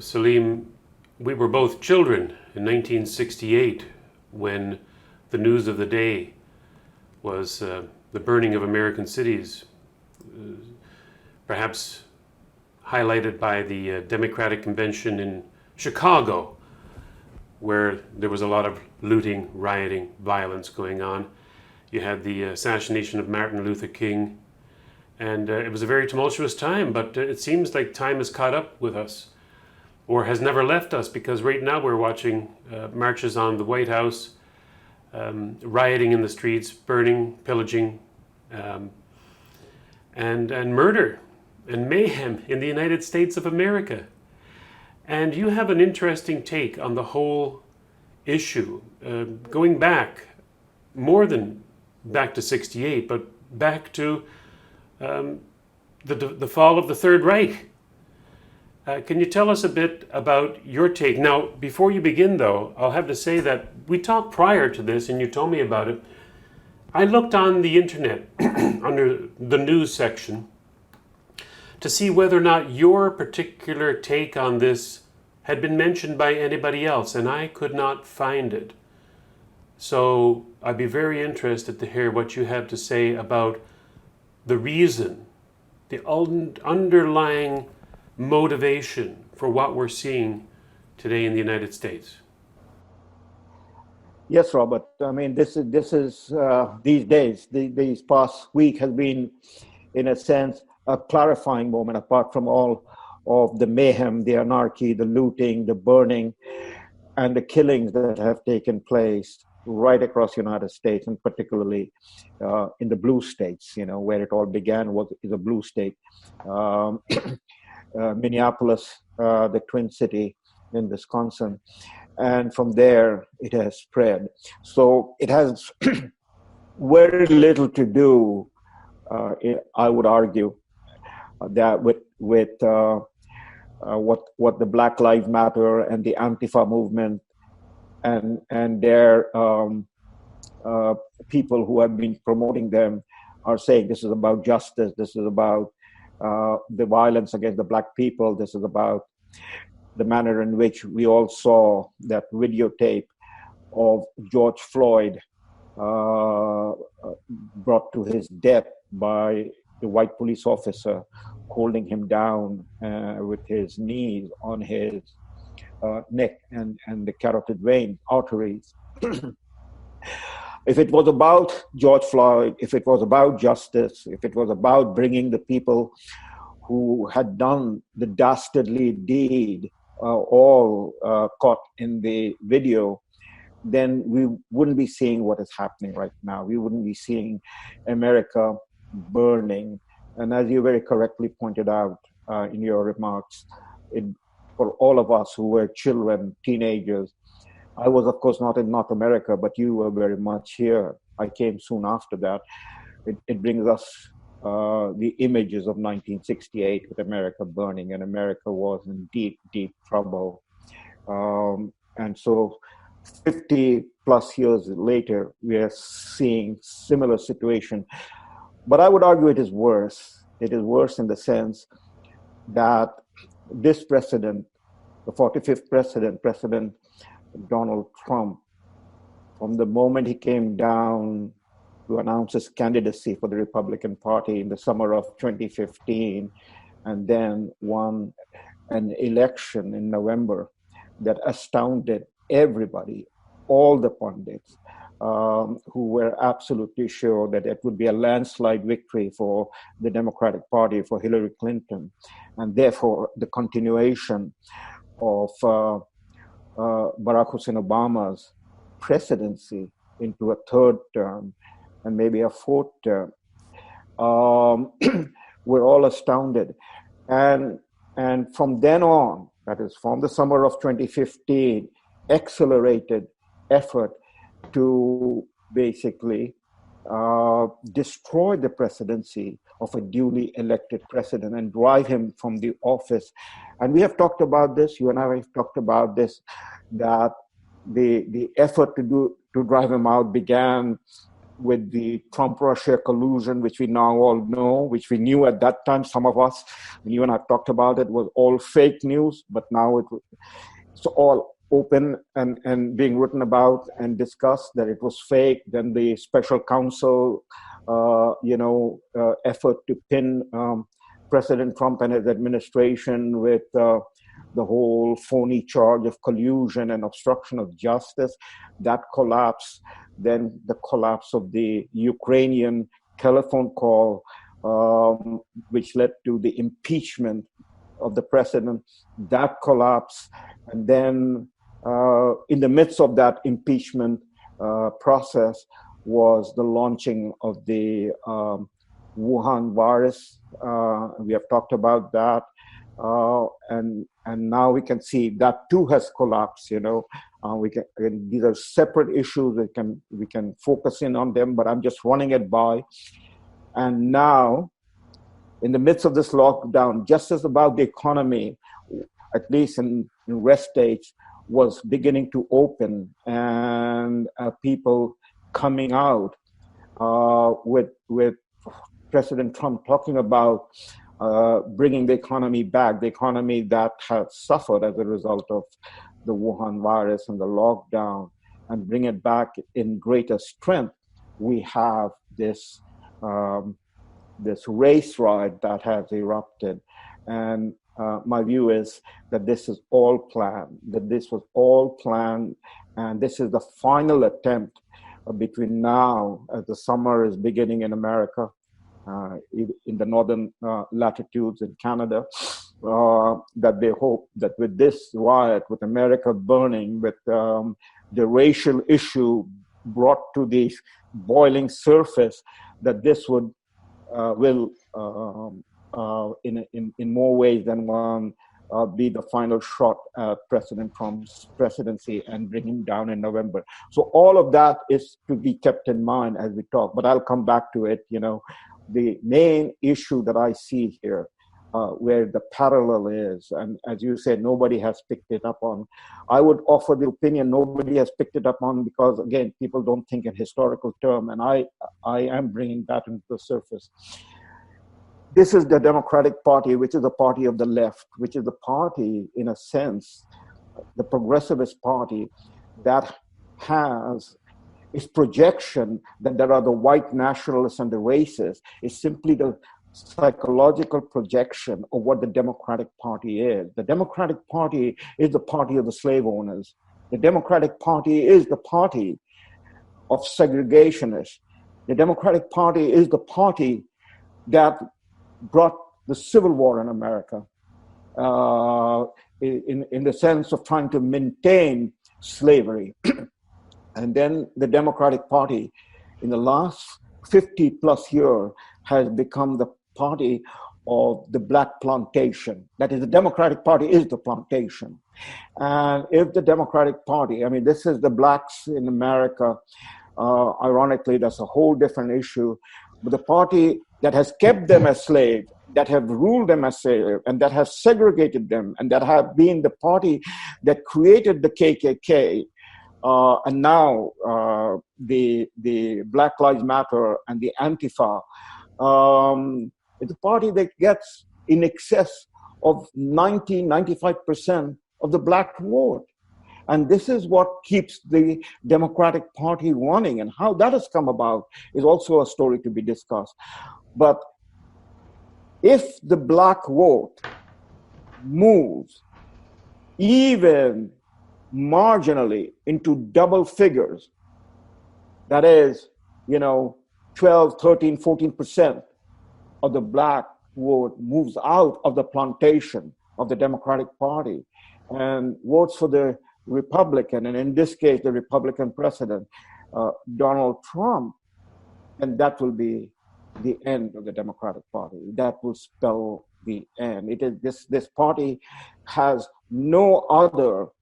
Salim, we were both children in 1968 when the news of the day was the burning of American cities, perhaps highlighted by the Democratic Convention in Chicago, where there was a lot of looting, rioting, violence going on. You had the assassination of Martin Luther King, and it was a very tumultuous time, but it seems like time has caught up with us, or has never left us, because right now we're watching marches on the White House, rioting in the streets, burning, pillaging, and murder and mayhem in the United States of America. And you have an interesting take on the whole issue, going back more than back to 68, but back to the fall of the Third Reich. Can you tell us a bit about your take? Now, before you begin, though, I'll have to say that we talked prior to this, and you told me about it. I looked on the internet under the news section to see whether or not your particular take on this had been mentioned by anybody else, and I could not find it. So I'd be very interested to hear what you have to say about the reason, the underlying motivation for what we're seeing today in the United States. Yes, Robert. I mean, this is these days, these past week has been, in a sense, a clarifying moment, apart from all of the mayhem, the anarchy, the looting, the burning, and the killings that have taken place right across the United States, and particularly in the blue states, where it all began is a blue state. Minneapolis, the Twin City in Wisconsin. And from there, it has spread. So it has very little to do, I would argue, that with what the Black Lives Matter and the Antifa movement and their people who have been promoting them are saying. This is about justice. This is about the violence against the Black people. This is about the manner in which we all saw that videotape of George Floyd brought to his death by the white police officer holding him down with his knees on his neck and the carotid vein arteries. If it was about George Floyd, if it was about justice, if it was about bringing the people who had done the dastardly deed all caught in the video, then we wouldn't be seeing what is happening right now. We wouldn't be seeing America burning. And as you very correctly pointed out in your remarks, for all of us who were children, teenagers, I was, of course, not in North America, but you were very much here. I came soon after that. It brings us the images of 1968 with America burning, and America was in deep, deep trouble. And so 50 plus years later, we are seeing similar situation. But I would argue it is worse. It is worse in the sense that this president, the 45th President Donald Trump, from the moment he came down to announce his candidacy for the Republican Party in the summer of 2015, and then won an election in November that astounded everybody, all the pundits, who were absolutely sure that it would be a landslide victory for the Democratic Party, for Hillary Clinton, and therefore the continuation of Barack Hussein Obama's presidency into a third term and maybe a fourth term. We're all astounded. And from then on, that is from the summer of 2015, accelerated effort to basically destroy the presidency of a duly elected president and drive him from the office. And we have talked about this, you and I have talked about this, that the effort to drive him out began with the Trump-Russia collusion, which we now all know, which we knew at that time, some of us, when you and I talked about it, was all fake news, but now it's all open and being written about and discussed that it was fake. Then the special counsel, effort to pin President Trump and his administration with the whole phony charge of collusion and obstruction of justice, that collapsed. Then the collapse of the Ukrainian telephone call, which led to the impeachment of the president, that collapsed. And then in the midst of that impeachment process was the launching of the Wuhan virus. We have talked about that. And now we can see that too has collapsed. These are separate issues. We can focus in on them, but I'm just running it by. And now, in the midst of this lockdown, just as about the economy, at least in rest states, was beginning to open, and people coming out with President Trump talking about bringing the economy back, the economy that has suffered as a result of the Wuhan virus and the lockdown, and bring it back in greater strength. We have this race riot that has erupted. And my view is that this is all planned, and this is the final attempt between now, as the summer is beginning in America, in the northern latitudes in Canada, that they hope that with this riot, with America burning, with the racial issue brought to the boiling surface, that this will in more ways than one be the final shot at President Trump's presidency and bring him down in November. So all of that is to be kept in mind as we talk, but I'll come back to it. The main issue that I see here, where the parallel is, and as you said, nobody has picked it up on. I would offer the opinion nobody has picked it up on because, again, people don't think in historical terms, and I am bringing that into the surface. This is the Democratic Party, which is the party of the left, which is the party, in a sense, the progressivist party that has its projection that there are the white nationalists and the racists is simply the psychological projection of what the Democratic Party is. The Democratic Party is the party of the slave owners. The Democratic Party is the party of segregationists. The Democratic Party is the party that brought the Civil War in America in the sense of trying to maintain slavery. And then the Democratic Party in the last 50 plus years has become the party of the black plantation. That is, the Democratic Party is the plantation. And if the Democratic Party, this is the blacks in America, ironically, that's a whole different issue, but the party that has kept them as slaves, that have ruled them as slaves, and that has segregated them, and that have been the party that created the KKK, and now the Black Lives Matter and the Antifa, it's a party that gets in excess of 95% of the black vote. And this is what keeps the Democratic Party running. And how that has come about is also a story to be discussed. But if the black vote moves even marginally into double figures, that is, 12, 13, 14% of the black vote moves out of the plantation of the Democratic Party and votes for the Republican, and in this case, the Republican president, Donald Trump, and that will be the end of the Democratic Party. That will spell the end. It is this party has no other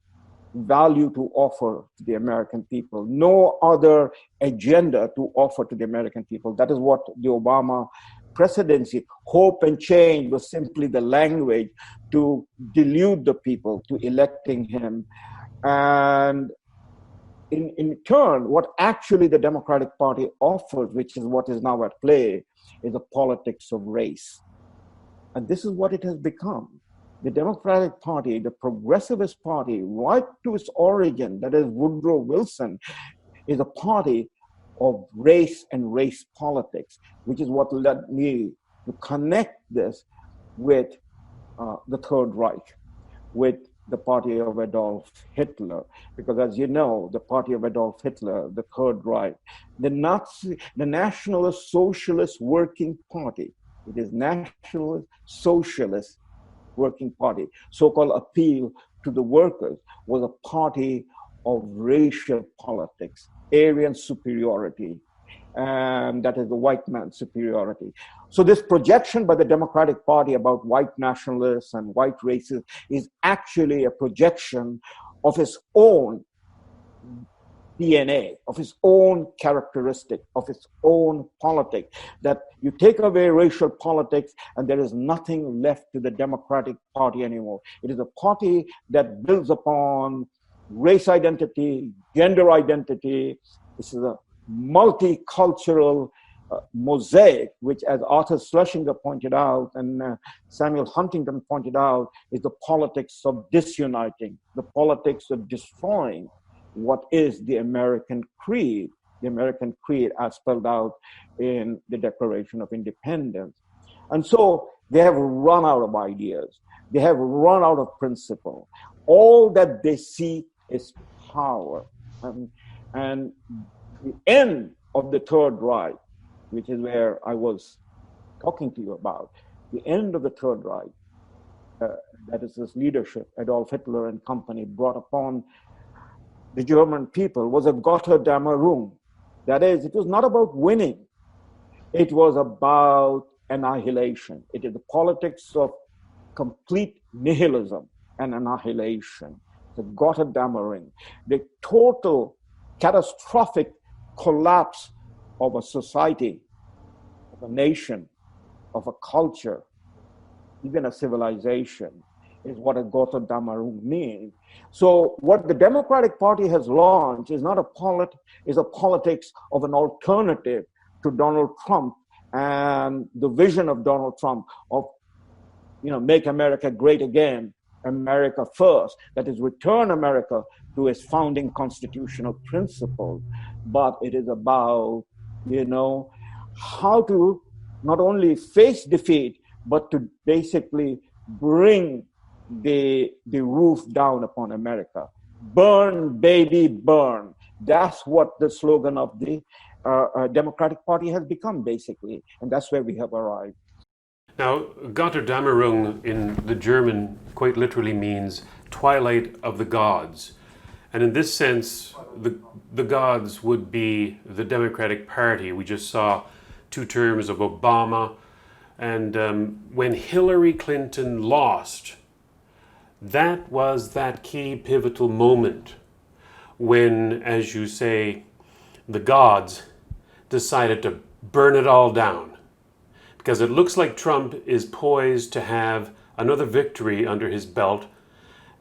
value to offer to the American people, no other agenda to offer to the American people. That is what the Obama presidency, hope and change, was simply the language to delude the people to electing him. And in turn, what actually the Democratic Party offers, which is what is now at play, is a politics of race. And this is what it has become. The Democratic Party, the progressivist party, right to its origin, that is Woodrow Wilson, is a party of race and race politics, which is what led me to connect this with the Third Reich, with the party of Adolf Hitler, because as you know, the party of Adolf Hitler, the Third Reich, the Nationalist Socialist Working Party, it is Nationalist Socialist Working Party, so-called appeal to the workers, was a party of racial politics, Aryan superiority, and that is the white man's superiority. So this projection by the Democratic Party about white nationalists and white racists is actually a projection of its own DNA, of its own characteristic, of its own politics, that you take away racial politics and there is nothing left to the Democratic Party anymore. It is a party that builds upon race identity, gender identity. This is a multicultural mosaic, which, as Arthur Schlesinger pointed out and Samuel Huntington pointed out, is the politics of disuniting, the politics of destroying what is the American creed as spelled out in the Declaration of Independence. And so they have run out of ideas. They have run out of principle. All that they seek is power. And the end of the Third Reich, which is where I was talking to you about, the end of the Third Reich, that is this leadership, Adolf Hitler and company, brought upon the German people, was a Götterdämmerung. That is, it was not about winning. It was about annihilation. It is the politics of complete nihilism and annihilation. The Götterdämmerung, the total catastrophic collapse of a society, of a nation, of a culture, even a civilization, is what a Götterdämmerung means. So what the Democratic Party has launched is not is a politics of an alternative to Donald Trump and the vision of Donald Trump of, make America great again, America first, that is, return America to its founding constitutional principles. But it is about, how to not only face defeat, but to basically bring the roof down upon America. Burn, baby, burn. That's what the slogan of the Democratic Party has become, basically. And that's where we have arrived. Now, Götterdämmerung in the German quite literally means twilight of the gods. And in this sense, the gods would be the Democratic Party. We just saw 2 terms of Obama. And when Hillary Clinton lost, that was that key pivotal moment when, as you say, the gods decided to burn it all down. Because it looks like Trump is poised to have another victory under his belt.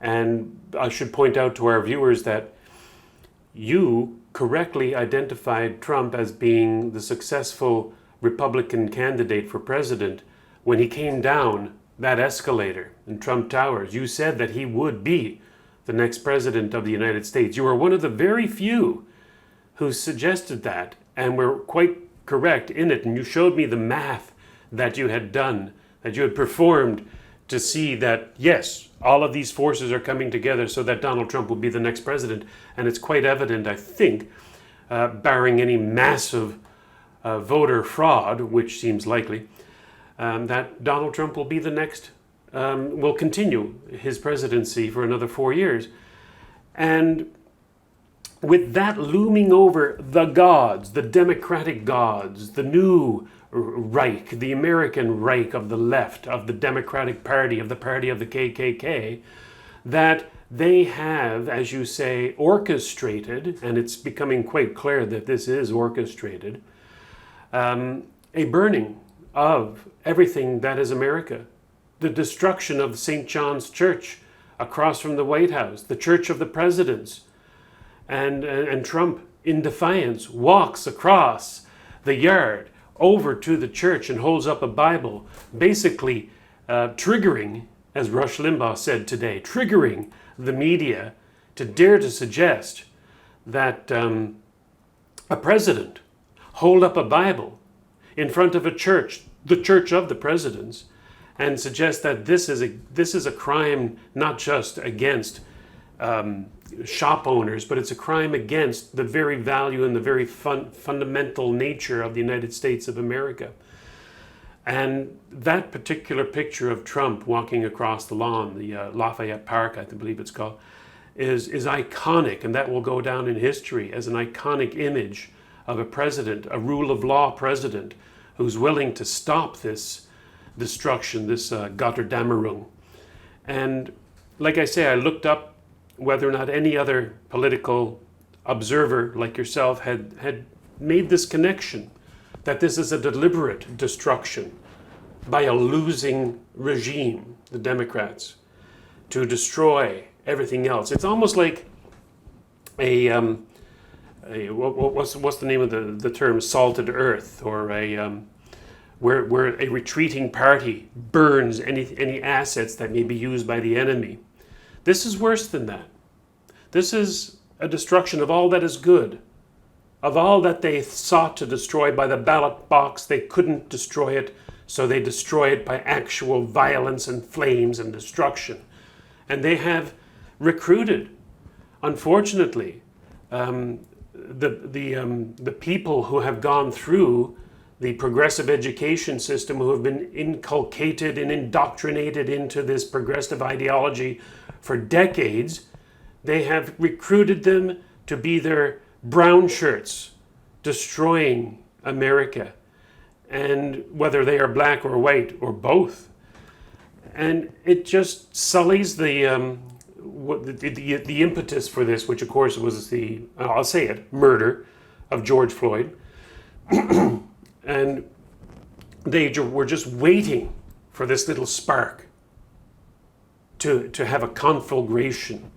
And I should point out to our viewers that you correctly identified Trump as being the successful Republican candidate for president when he came down that escalator in Trump Towers. You said that he would be the next president of the United States. You were one of the very few who suggested that and were quite correct in it. And you showed me the math that you had done, that you had performed to see that, yes, all of these forces are coming together so that Donald Trump will be the next president. And it's quite evident, I think, barring any massive voter fraud, which seems likely, that Donald Trump will be the next, will continue his presidency for another 4 years. And with that looming over the gods, the Democratic gods, the new Reich, the American Reich of the left, of the Democratic Party, of the party of the KKK, that they have, as you say, orchestrated, and it's becoming quite clear that this is orchestrated, a burning of everything that is America. The destruction of St. John's Church across from the White House, the Church of the Presidents, And Trump, in defiance, walks across the yard over to the church and holds up a Bible, basically triggering, as Rush Limbaugh said today, triggering the media to dare to suggest that a president hold up a Bible in front of a church, the church of the presidents, and suggest that this is a crime not just against shop owners, but it's a crime against the very value and the very fundamental nature of the United States of America. And that particular picture of Trump walking across the lawn, the Lafayette Park, I believe it's called, is iconic, and that will go down in history as an iconic image of a president, a rule of law president, who's willing to stop this destruction, this Götterdämmerung. And like I say, I looked up whether or not any other political observer like yourself had made this connection, that this is a deliberate destruction by a losing regime, the Democrats, to destroy everything else. It's almost like what's the name of the term, salted earth, or where a retreating party burns any assets that may be used by the enemy. This is worse than that. This is a destruction of all that is good, of all that they sought to destroy by the ballot box. They couldn't destroy it, so they destroy it by actual violence and flames and destruction. And they have recruited, unfortunately, the people who have gone through the progressive education system, who have been inculcated and indoctrinated into this progressive ideology for decades. They have recruited them to be their brown shirts, destroying America, and whether they are black or white or both. And it just sullies the impetus for this, which of course was the, I'll say it, murder of George Floyd. And they were just waiting for this little spark to have a conflagration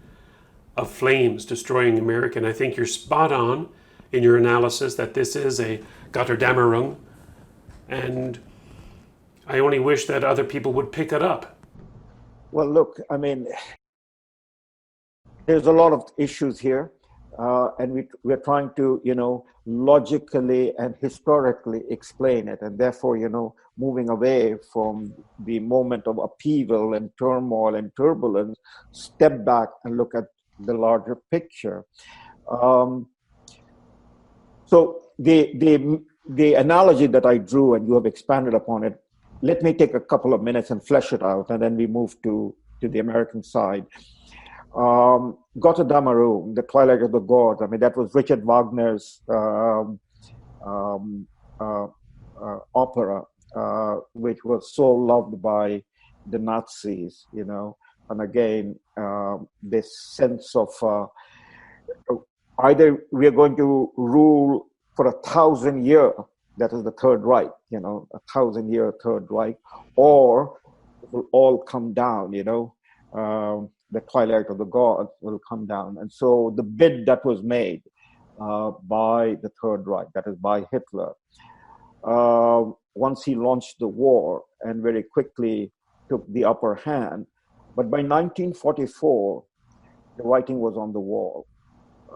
of flames destroying America. And I think you're spot on in your analysis that this is a Götterdämmerung, and I only wish that other people would pick it up. Well, look, I mean, there's a lot of issues here, and we're trying to, logically and historically explain it, and therefore, moving away from the moment of upheaval and turmoil and turbulence, step back and look at the larger picture. So the analogy that I drew, and you have expanded upon it, let me take a couple of minutes and flesh it out, and then we move to the American side. Götterdämmerung, the Twilight of the Gods. I mean, that was Richard Wagner's opera, which was so loved by the Nazis, And again, this sense of either we are going to rule for 1,000 years, that is the Third Reich, 1,000-year Third Reich, or it will all come down, the Twilight of the Gods will come down. And so the bid that was made by the Third Reich, that is by Hitler, once he launched the war and very quickly took the upper hand. But by 1944, the writing was on the wall.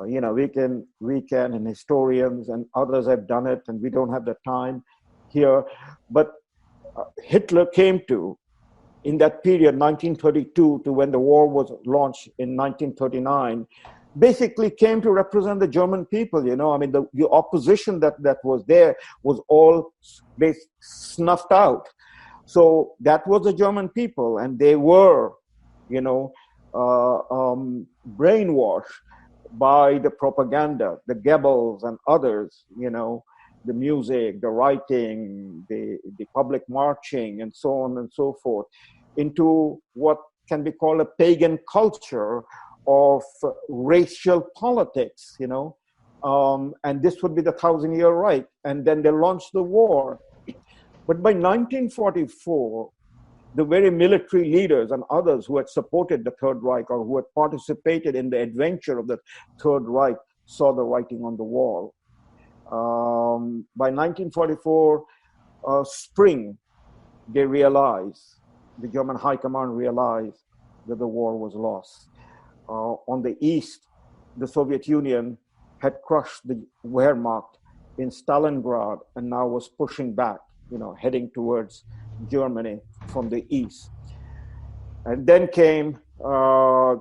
We can, and historians and others have done it, and we don't have the time here. But Hitler came to, in that period, 1932 to when the war was launched in 1939, basically came to represent the German people. I mean, the opposition that was there was all snuffed out. So that was the German people, and they were, brainwashed by the propaganda, the Goebbels and others, the music, the writing, the public marching, and so on and so forth, into what can be called a pagan culture of racial politics, and this would be the 1,000-year Reich. And then they launched the war. But by 1944, the very military leaders and others who had supported the Third Reich or who had participated in the adventure of the Third Reich saw the writing on the wall. By 1944 spring, they realized, the German High Command realized that the war was lost. On the east, the Soviet Union had crushed the Wehrmacht in Stalingrad and now was pushing back, heading towards Germany from the east. And then came the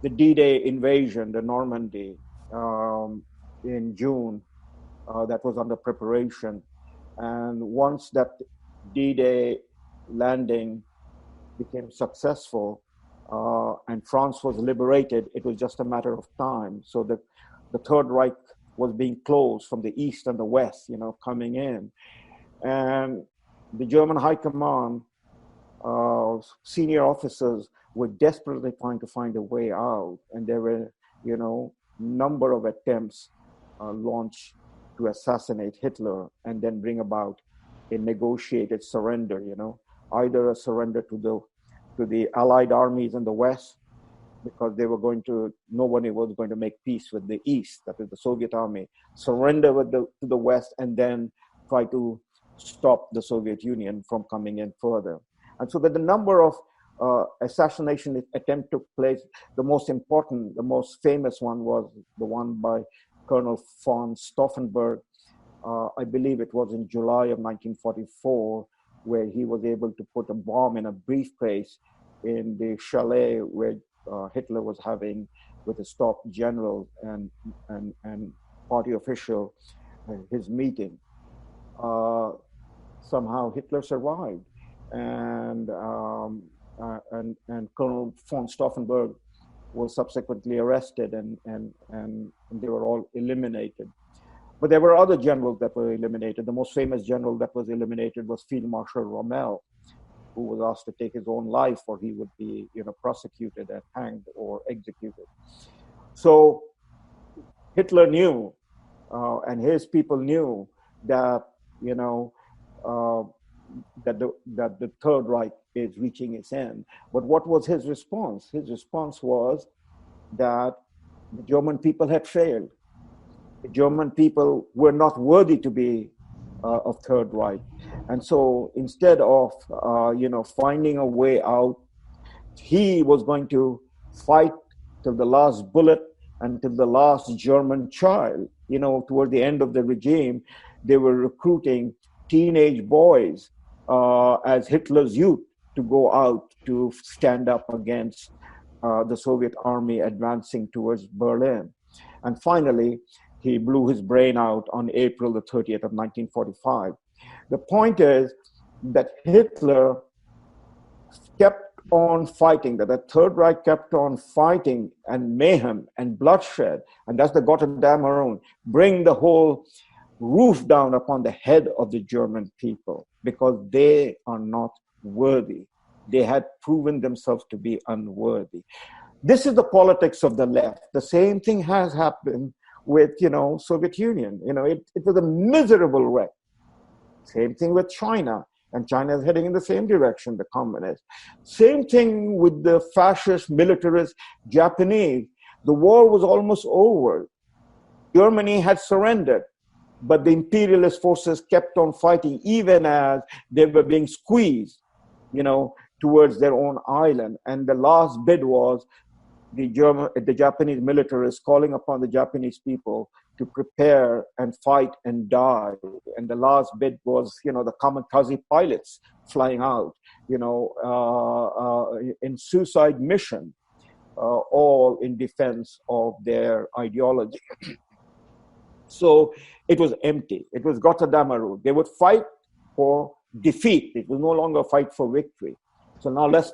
D-Day invasion, the Normandy, in June, that was under preparation. And once that D-Day landing became successful and France was liberated, it was just a matter of time. So the Third Reich was being closed from the east and the west, coming in. And the German High Command, senior officers were desperately trying to find a way out. And there were, number of attempts launched to assassinate Hitler and then bring about a negotiated surrender, either a surrender to the Allied armies in the West, because nobody was going to make peace with the East, that is the Soviet army, surrender to the West, and then try to stop the Soviet Union from coming in further. And so that the number of assassination attempts took place. The most important, the most famous one was the one by Colonel von Stauffenberg. I believe it was in July of 1944, where he was able to put a bomb in a briefcase in the chalet where Hitler was having with his top general and party official his meeting. Somehow Hitler survived, and Colonel von Stauffenberg was subsequently arrested, and they were all eliminated. But there were other generals that were eliminated. The most famous general that was eliminated was Field Marshal Rommel, who was asked to take his own life, or he would be, prosecuted and hanged or executed. So Hitler knew, and his people knew that, that the Third Reich is reaching its end. But what was his response? His response was that the German people had failed. The German people were not worthy to be of Third Reich. And so instead of, finding a way out, he was going to fight till the last bullet and till the last German child. Toward the end of the regime, they were recruiting teenage boys as Hitler's youth to go out to stand up against the Soviet army advancing towards Berlin. And finally, he blew his brain out on April the 30th of 1945. The point is that Hitler kept on fighting, that the Third Reich kept on fighting, and mayhem and bloodshed, and that's the Götterdämmerung, bring the whole roof down upon the head of the German people, because they are not worthy. They had proven themselves to be unworthy. This is the politics of the left. The same thing has happened with, Soviet Union. It was a miserable wreck. Same thing with China, and China is heading in the same direction, the communists. Same thing with the fascist, militarist Japanese. The war was almost over. Germany had surrendered, but the imperialist forces kept on fighting, even as they were being squeezed, towards their own island. And the last bid was the Japanese militarists calling upon the Japanese people to prepare and fight and die. And the last bid was, the kamikaze pilots flying out, in suicide mission, all in defense of their ideology. So it was empty. It was Götterdämmerung. They would fight for defeat. It was no longer a fight for victory. So now let's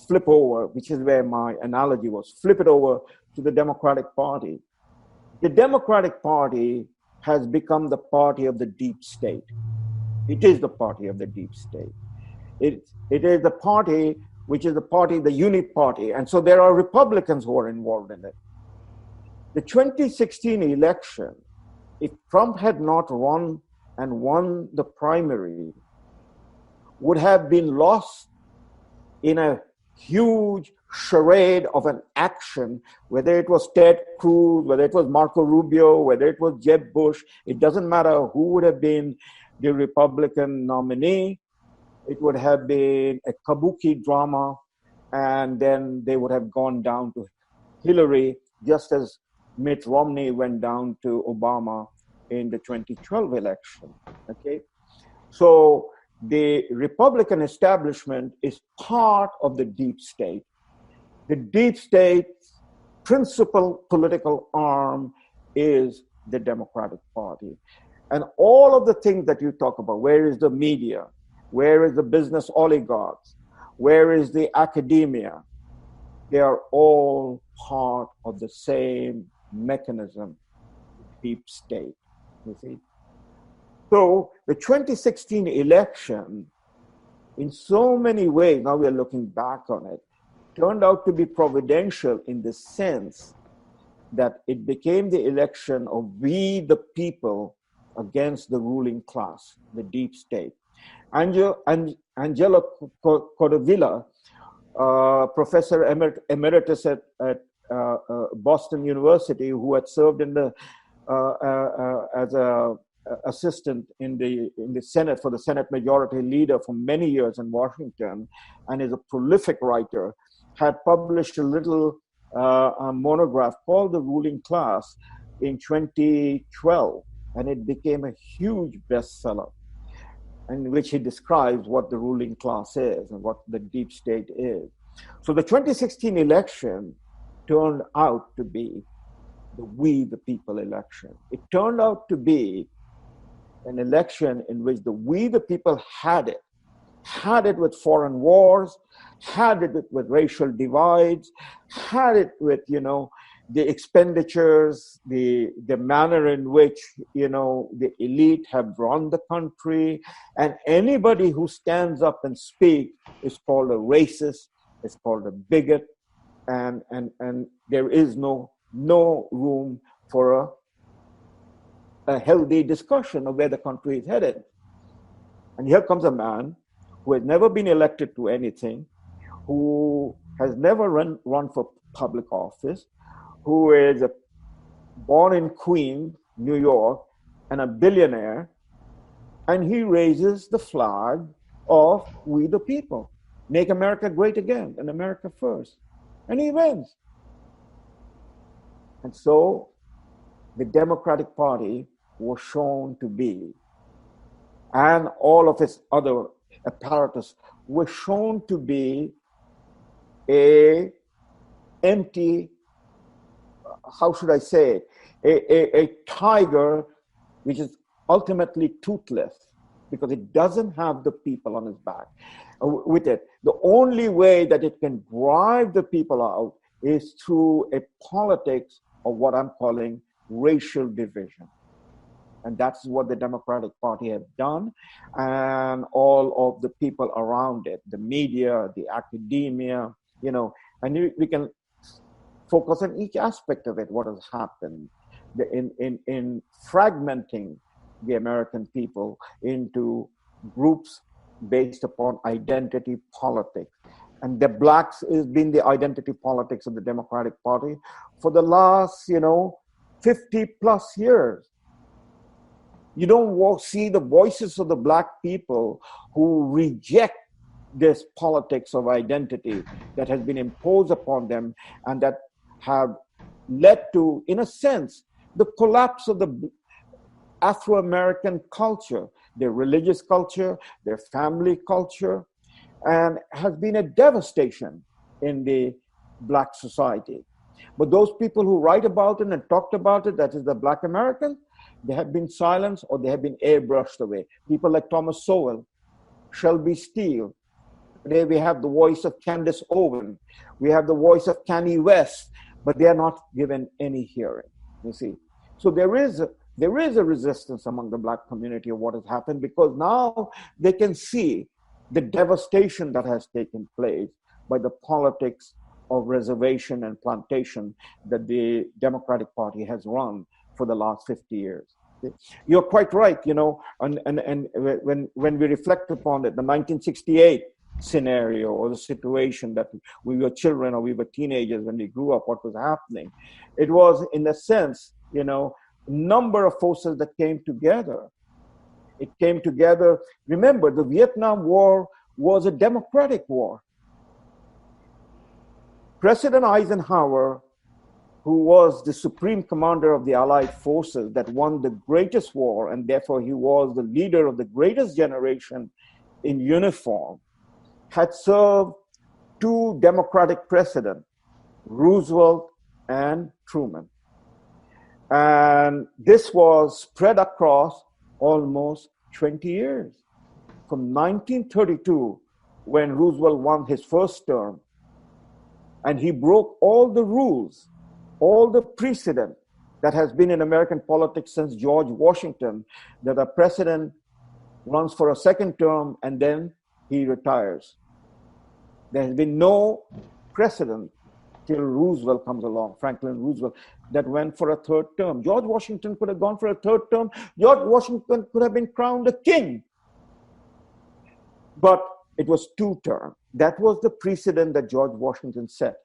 flip over, which is where my analogy was, flip it over to the Democratic Party. The Democratic Party has become the party of the deep state. It is the party of the deep state. It is the party which is the party, the unit party. And so there are Republicans who are involved in it. The 2016 election, if Trump had not run and won the primary, would have been lost in a huge charade of an action, whether it was Ted Cruz, whether it was Marco Rubio, whether it was Jeb Bush. It doesn't matter who would have been the Republican nominee. It would have been a kabuki drama, and then they would have gone down to Hillary, just as Mitt Romney went down to Obama in the 2012 election. Okay, so the Republican establishment is part of the deep state. The deep state's principal political arm is the Democratic Party. And all of the things that you talk about, where is the media? Where is the business oligarchs? Where is the academia? They are all part of the same mechanism, deep state, you see. So the 2016 election, in so many ways, now we are looking back on it, turned out to be providential in the sense that it became the election of we the people against the ruling class, the deep state. Angela Cordovilla, professor emeritus at Boston University, who had served in the as a assistant in the Senate for the Senate Majority Leader for many years in Washington, and is a prolific writer, had published a little monograph called "The Ruling Class" in 2012, and it became a huge bestseller, in which he describes what the ruling class is and what the deep state is. So the 2016 election turned out to be the we the people election. It turned out to be an election in which the we the people had it with foreign wars, had it with racial divides, had it with, the expenditures, the manner in which, the elite have run the country. And anybody who stands up and speaks is called a racist, is called a bigot, and there is no room for a healthy discussion of where the country is headed. And here comes a man who has never been elected to anything, who has never run for public office, who is born in Queens, New York, and a billionaire, and he raises the flag of we the people. Make America great again, and America first. And he wins. And so the Democratic Party was shown to be, and all of its other apparatus was shown to be a empty, how should I say it, a tiger which is ultimately toothless because it doesn't have the people on its back with it. The only way that it can drive the people out is through a politics of what I'm calling racial division. And that's what the Democratic Party has done, and all of the people around it, the media, the academia, and we can focus on each aspect of it, what has happened in fragmenting the American people into groups based upon identity politics. And the blacks has been the identity politics of the Democratic Party for the last, 50 plus years. You don't see the voices of the black people who reject this politics of identity that has been imposed upon them and that have led to, in a sense, the collapse of the Afro-American culture, their religious culture, their family culture, and has been a devastation in the black society. But those people who write about it and talked about it, that is the black American, they have been silenced or they have been airbrushed away. People like Thomas Sowell, Shelby Steele. Today we have the voice of Candace Owen. We have the voice of Kanye West, but they are not given any hearing, you see. So there is a resistance among the black community of what has happened, because now they can see the devastation that has taken place by the politics of reservation and plantation that the Democratic Party has run for the last 50 years. You're quite right, and when we reflect upon it, the 1968 scenario or the situation that we were children or we were teenagers when we grew up, what was happening, it was in a sense, number of forces that came together. It came together. Remember, the Vietnam War was a democratic war. President Eisenhower, who was the supreme commander of the Allied forces that won the greatest war, and therefore he was the leader of the greatest generation in uniform, had served two Democratic presidents, Roosevelt and Truman. And this was spread across almost 20 years. From 1932, when Roosevelt won his first term, and he broke all the rules, all the precedent that has been in American politics since George Washington, that a president runs for a second term and then he retires. There has been no precedent till Roosevelt comes along, Franklin Roosevelt, that went for a third term. George Washington could have gone for a third term. George Washington could have been crowned a king. But it was two terms. That was the precedent that George Washington set.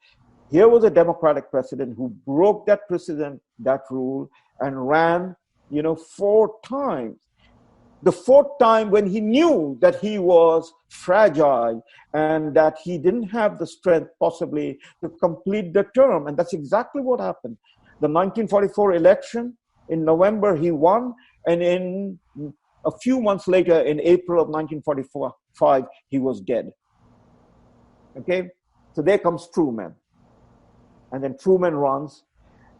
Here was a Democratic president who broke that precedent, that rule, and ran, 4 times. The fourth time when he knew that he was fragile and that he didn't have the strength possibly to complete the term. And that's exactly what happened. The 1944 election, in November, he won. And in a few months later, in April of 1945, he was dead. Okay? So there comes Truman. And then Truman runs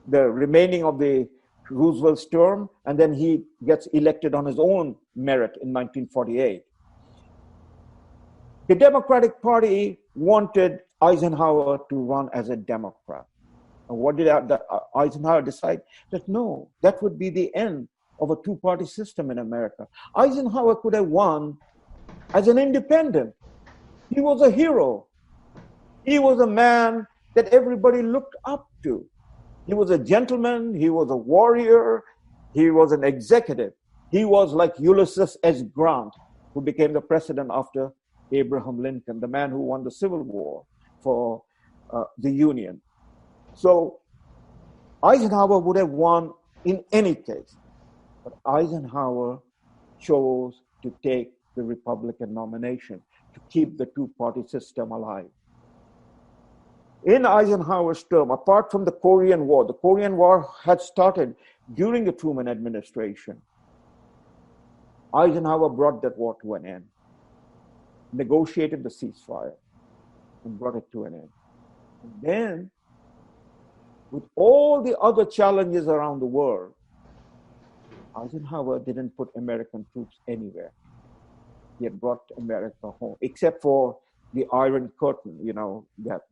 the remaining of the Roosevelt's term, and then he gets elected on his own merit in 1948. The Democratic Party wanted Eisenhower to run as a Democrat. And what did Eisenhower decide? That no, that would be the end of a two-party system in America. Eisenhower could have won as an independent. He was a hero. He was a man that everybody looked up to. He was a gentleman, he was a warrior, he was an executive. He was like Ulysses S. Grant, who became the president after Abraham Lincoln, the man who won the Civil War for the Union. So Eisenhower would have won in any case, but Eisenhower chose to take the Republican nomination to keep the two-party system alive. In Eisenhower's term, apart from the Korean War had started during the Truman administration. Eisenhower brought that war to an end, negotiated the ceasefire, and brought it to an end. And then, with all the other challenges around the world, Eisenhower didn't put American troops anywhere. He had brought America home, except for the Iron Curtain,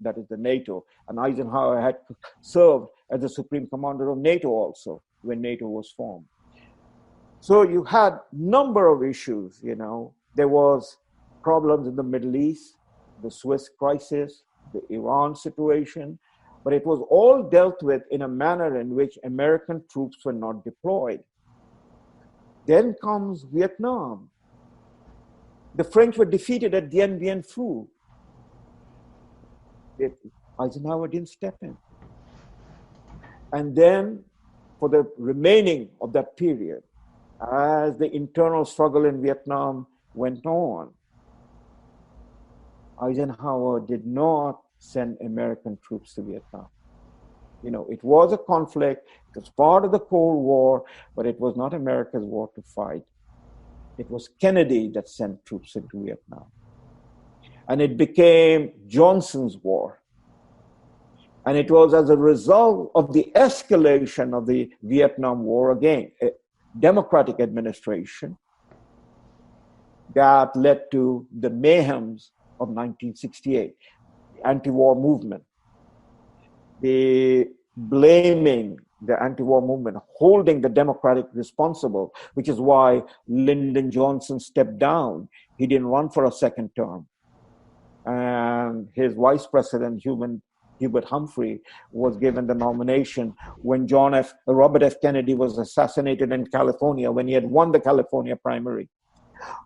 that is the NATO. And Eisenhower had served as the supreme commander of NATO also when NATO was formed. So you had number of issues, There was problems in the Middle East, the Suez crisis, the Iran situation, but it was all dealt with in a manner in which American troops were not deployed. Then comes Vietnam. The French were defeated at Dien Bien Phu. Eisenhower didn't step in. And then, for the remaining of that period, as the internal struggle in Vietnam went on, Eisenhower did not send American troops to Vietnam. It was a conflict, it was part of the Cold War, but it was not America's war to fight. It was Kennedy that sent troops into Vietnam. And it became Johnson's war. And it was as a result of the escalation of the Vietnam War, again, a Democratic administration, that led to the mayhems of 1968, the anti-war movement, the blaming the anti-war movement, holding the Democratic responsible, which is why Lyndon Johnson stepped down. He didn't run for a second term. And his vice president, Hubert Humphrey was given the nomination when Robert F. Kennedy was assassinated in California, when he had won the California primary.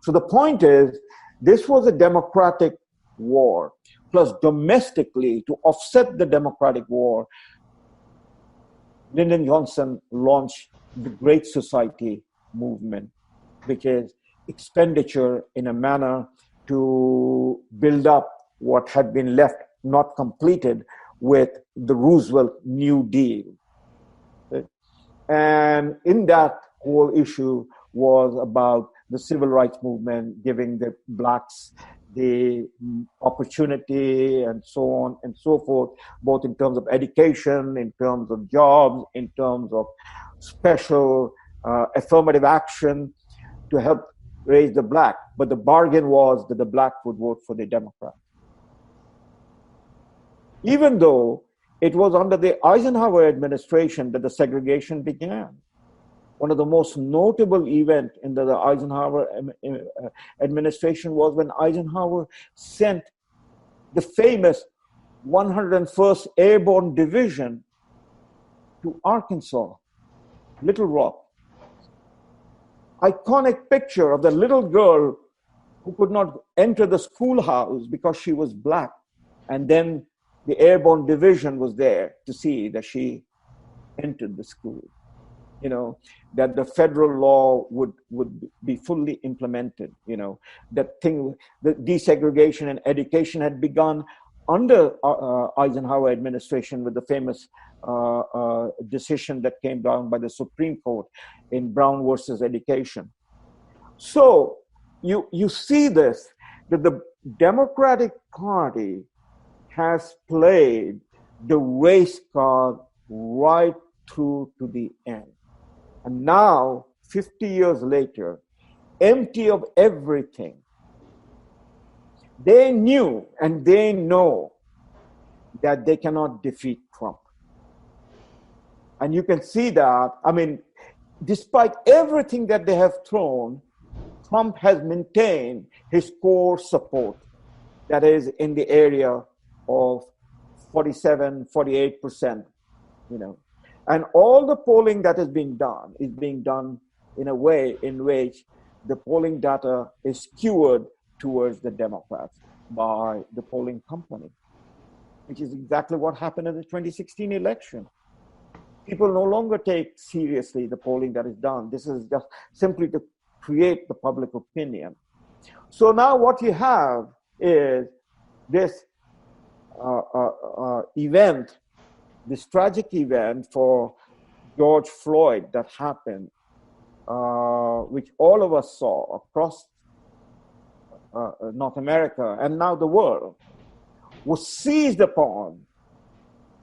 So the point is, this was a democratic war. Plus, domestically, to offset the democratic war, Lyndon Johnson launched the Great Society movement, which is expenditure in a manner to build up what had been left not completed with the Roosevelt New Deal. And in that whole issue was about the civil rights movement, giving the blacks the opportunity and so on and so forth, both in terms of education, in terms of jobs, in terms of special affirmative action to help raise the black. But the bargain was that the black would vote for the Democrat. Even though it was under the Eisenhower administration that the segregation began. One of the most notable events in the Eisenhower administration was when Eisenhower sent the famous 101st Airborne Division to Arkansas, Little Rock. Iconic picture of the little girl who could not enter the schoolhouse because she was black. And then the Airborne Division was there to see that she entered the school. You know, that the federal law would be fully implemented, you know, the desegregation and education had begun under Eisenhower administration with the famous decision that came down by the Supreme Court in Brown versus Education. So you see this, that the Democratic Party has played the race card right through to the end. And now, 50 years later, empty of everything, they knew and they know that they cannot defeat Trump. And you can see that, I mean, despite everything that they have thrown, Trump has maintained his core support, that is in the area of 47, 48%, you know. And all the polling that is being done in a way in which the polling data is skewed towards the Democrats by the polling company, which is exactly what happened in the 2016 election. People no longer take seriously the polling that is done. This is just simply to create the public opinion. So now what you have is this event, this tragic event for George Floyd that happened, which all of us saw across North America and now the world, was seized upon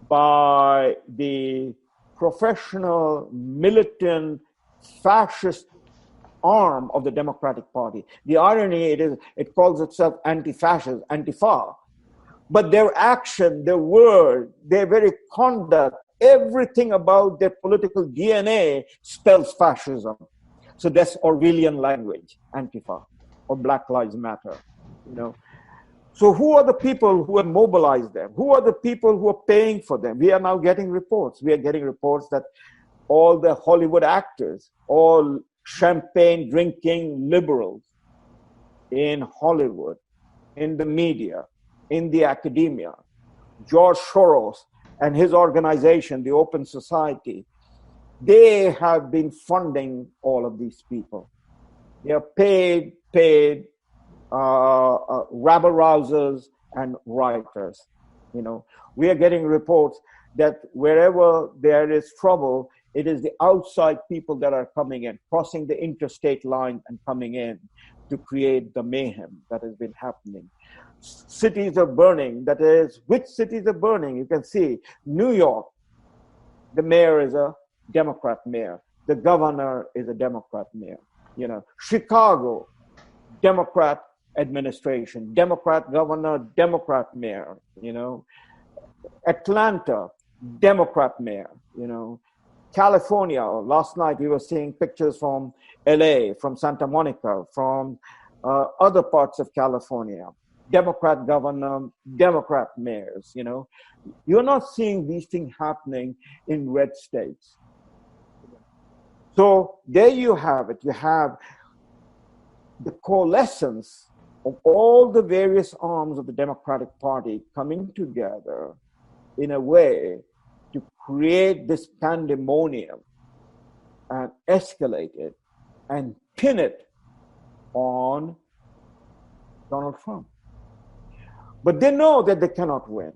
by the professional, militant, fascist arm of the Democratic Party. The irony it calls itself anti-fascist, Antifa. But their action, their word, their very conduct, everything about their political DNA spells fascism. So that's Orwellian language, Antifa, or Black Lives Matter, you know. So who are the people who have mobilized them? Who are the people who are paying for them? We are now getting reports. We are getting reports that all the Hollywood actors, all champagne drinking liberals in Hollywood, in the media, in the academia, George Soros and his organization, the Open Society, they have been funding all of these people. They are paid rabble-rousers and rioters. You know, we are getting reports that wherever there is trouble, it is the outside people that are coming in, crossing the interstate line and coming in to create the mayhem that has been happening. Cities are burning. That is, which cities are burning? You can see New York, the mayor is a Democrat mayor. The governor is a Democrat mayor. You know, Chicago, Democrat administration, Democrat governor, Democrat mayor. You know, Atlanta, Democrat mayor. You know, California. Last night we were seeing pictures from LA, from Santa Monica, from other parts of California. Democrat governor, Democrat mayors, you know. You're not seeing these things happening in red states. So there you have it. You have the coalescence of all the various arms of the Democratic Party coming together in a way to create this pandemonium and escalate it and pin it on Donald Trump. But they know that they cannot win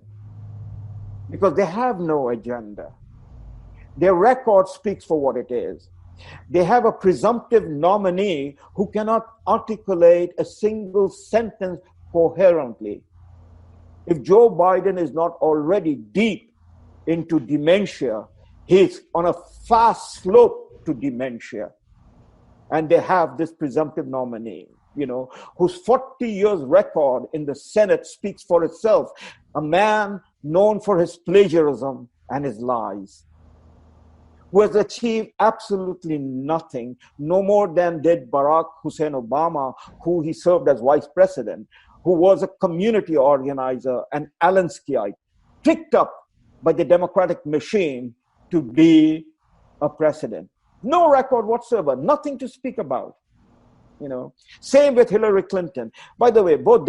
because they have no agenda. Their record speaks for what it is. They have a presumptive nominee who cannot articulate a single sentence coherently. If Joe Biden is not already deep into dementia, he's on a fast slope to dementia. And they have this presumptive nominee, you know, whose 40 years record in the Senate speaks for itself. A man known for his plagiarism and his lies, who has achieved absolutely nothing, no more than did Barack Hussein Obama, who he served as vice president, who was a community organizer, an Alenskyite, picked up by the Democratic machine to be a president. No record whatsoever, nothing to speak about. You know, same with Hillary Clinton. By the way, both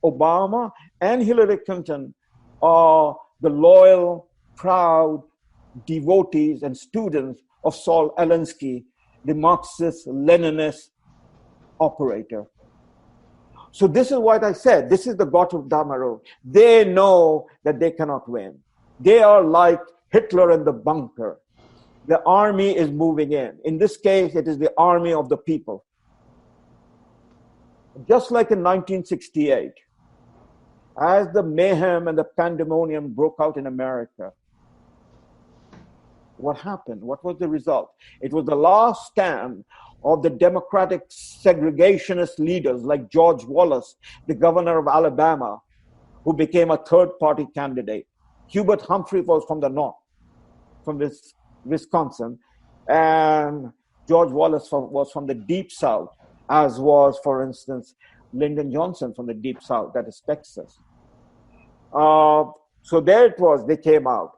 Obama and Hillary Clinton are the loyal, proud devotees and students of Saul Alinsky, the Marxist Leninist operator. So this is what I said. This is the Götterdämmerung. They know that they cannot win. They are like Hitler in the bunker. The army is moving in. In this case, it is the army of the people. Just like in 1968, as the mayhem and the pandemonium broke out in America, what happened? What was the result? It was the last stand of the Democratic segregationist leaders like George Wallace, the governor of Alabama, who became a third-party candidate. Hubert Humphrey was from the north, from Wisconsin, and George Wallace was from the deep south, as was, for instance, Lyndon Johnson from the deep south, that is Texas. So there it was, they came out.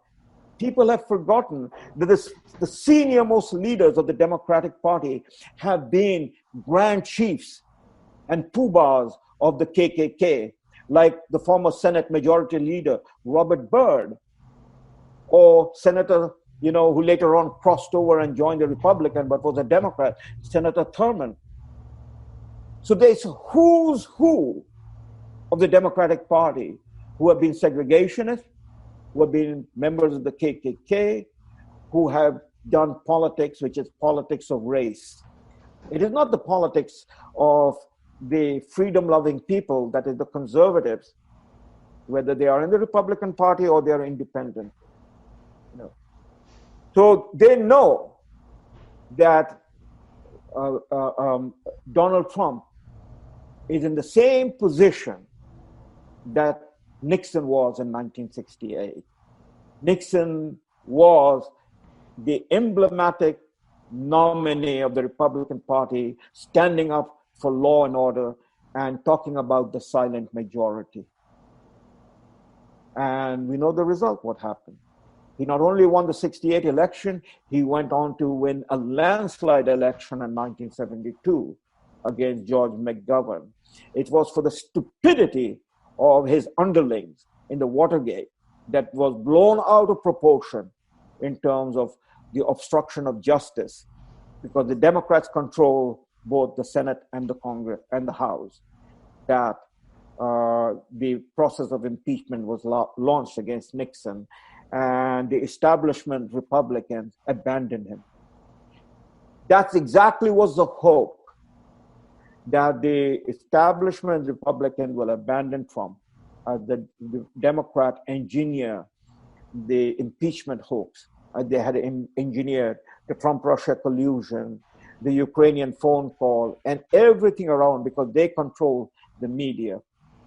People have forgotten that the senior most leaders of the Democratic Party have been grand chiefs and poobahs of the KKK, like the former Senate Majority Leader, Robert Byrd, or Senator, you know, who later on crossed over and joined the Republican, but was a Democrat, Senator Thurman. So there's who's who of the Democratic Party who have been segregationists, who have been members of the KKK, who have done politics, which is politics of race. It is not the politics of the freedom-loving people, that is the conservatives, whether they are in the Republican Party or they are independent. You know. So they know that Donald Trump is in the same position that Nixon was in 1968. Nixon was the emblematic nominee of the Republican Party, standing up for law and order and talking about the silent majority. And we know the result, what happened. He not only won the 68 election, he went on to win a landslide election in 1972 against George McGovern. It was for the stupidity of his underlings in the Watergate that was blown out of proportion in terms of the obstruction of justice, because the Democrats control both the Senate and the Congress and the House, that the process of impeachment was launched against Nixon, and the establishment Republicans abandoned him. That's exactly was the hope, that the establishment Republicans will abandon Trump as the Democrat engineer the impeachment hoax. They had engineered the Trump-Russia collusion, the Ukrainian phone call, and everything around, because they control the media,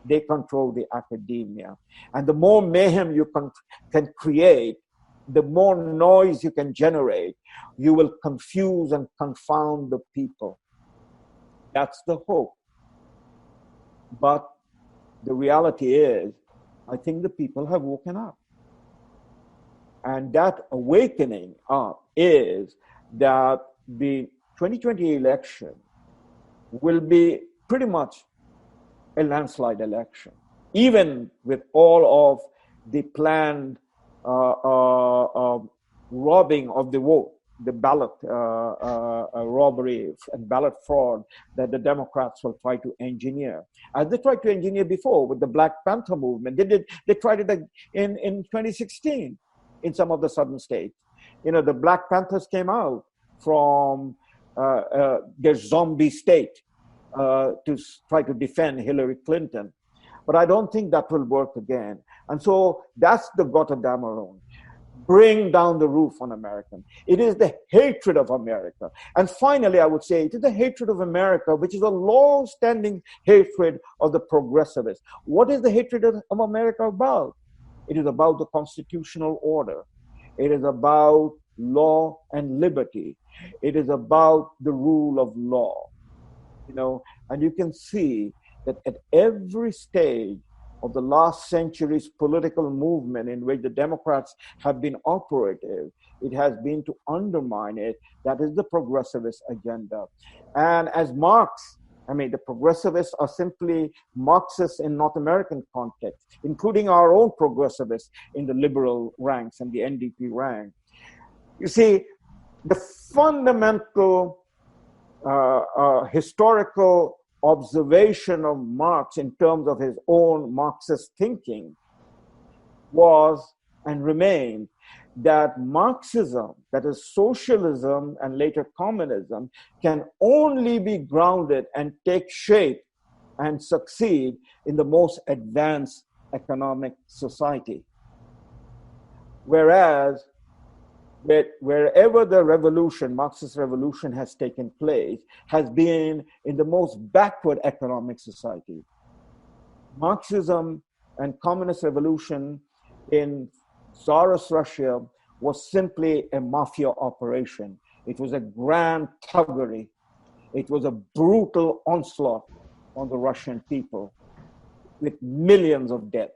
they control the academia. And the more mayhem you can create, the more noise you can generate, you will confuse and confound the people. That's the hope. But the reality is, I think the people have woken up. And that awakening up is that the 2020 election will be pretty much a landslide election, even with all of the planned robbing of the vote, the ballot robbery and ballot fraud that the Democrats will try to engineer, as they tried to engineer before with the Black Panther movement. They tried it in 2016 in some of the southern states. You know, the Black Panthers came out from their zombie state to try to defend Hillary Clinton. But I don't think that will work again. And so that's the Götterdämmerung. Bring down the roof on America. It is the hatred of America. And finally, I would say it is the hatred of America, which is a long-standing hatred of the progressivists. What is the hatred of America about? It is about the constitutional order. It is about law and liberty. It is about the rule of law. You know, and you can see that at every stage of the last century's political movement in which the Democrats have been operative, it has been to undermine it. That is the progressivist agenda. And as Marx, I mean, the progressivists are simply Marxists in North American context, including our own progressivists in the liberal ranks and the NDP rank. You see, the fundamental historical observation of Marx in terms of his own Marxist thinking was and remained that Marxism, that is socialism and later communism, can only be grounded and take shape and succeed in the most advanced economic society. Whereas wherever the revolution, Marxist revolution, has taken place, has been in the most backward economic society. Marxism and communist revolution in Tsarist Russia was simply a mafia operation. It was a grand thuggery. It was a brutal onslaught on the Russian people with millions of dead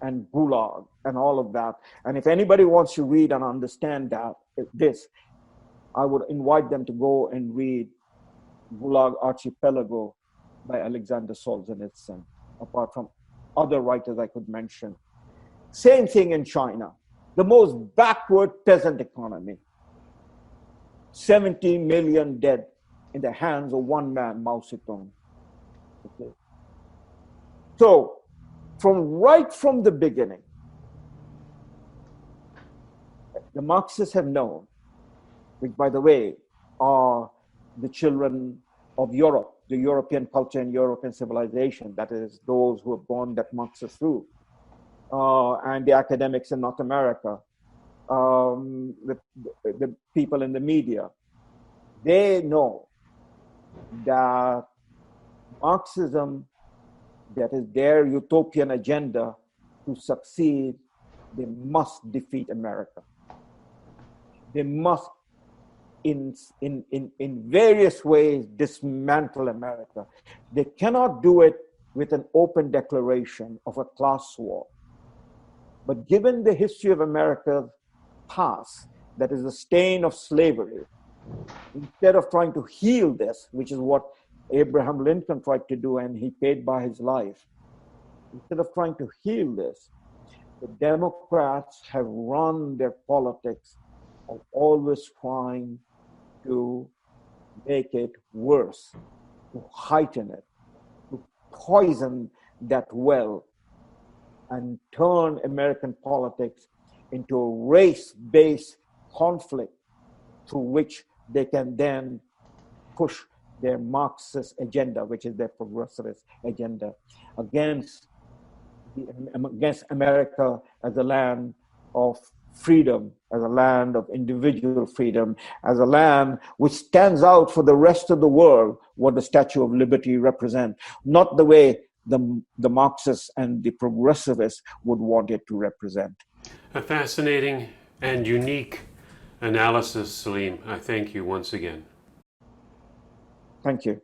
and gulag and all of that. And if anybody wants to read and understand that, I would invite them to go and read Gulag Archipelago by Alexander Solzhenitsyn, apart from other writers I could mention. Same thing in China, the most backward peasant economy. 70 million dead in the hands of one man, Mao Zedong. Okay. So, right from the beginning, the Marxists have known, which, by the way, are the children of Europe, the European culture and European civilization, that is, those who have borne that Marxist route, and the academics in North America, the people in the media. They know that Marxism, that is their utopian agenda, to succeed, they must defeat America. They must, in various ways, dismantle America. They cannot do it with an open declaration of a class war. But given the history of America's past, that is the stain of slavery, instead of trying to heal this, which is what Abraham Lincoln tried to do and he paid by his life, instead of trying to heal this, the Democrats have run their politics of always trying to make it worse, to heighten it, to poison that well, and turn American politics into a race-based conflict through which they can then push their Marxist agenda, which is their progressivist agenda, against America as a land of freedom, as a land of individual freedom, as a land which stands out for the rest of the world what the Statue of Liberty represents, not the way the Marxists and the progressivists would want it to represent. A fascinating and unique analysis, Salim. I thank you once again. Thank you.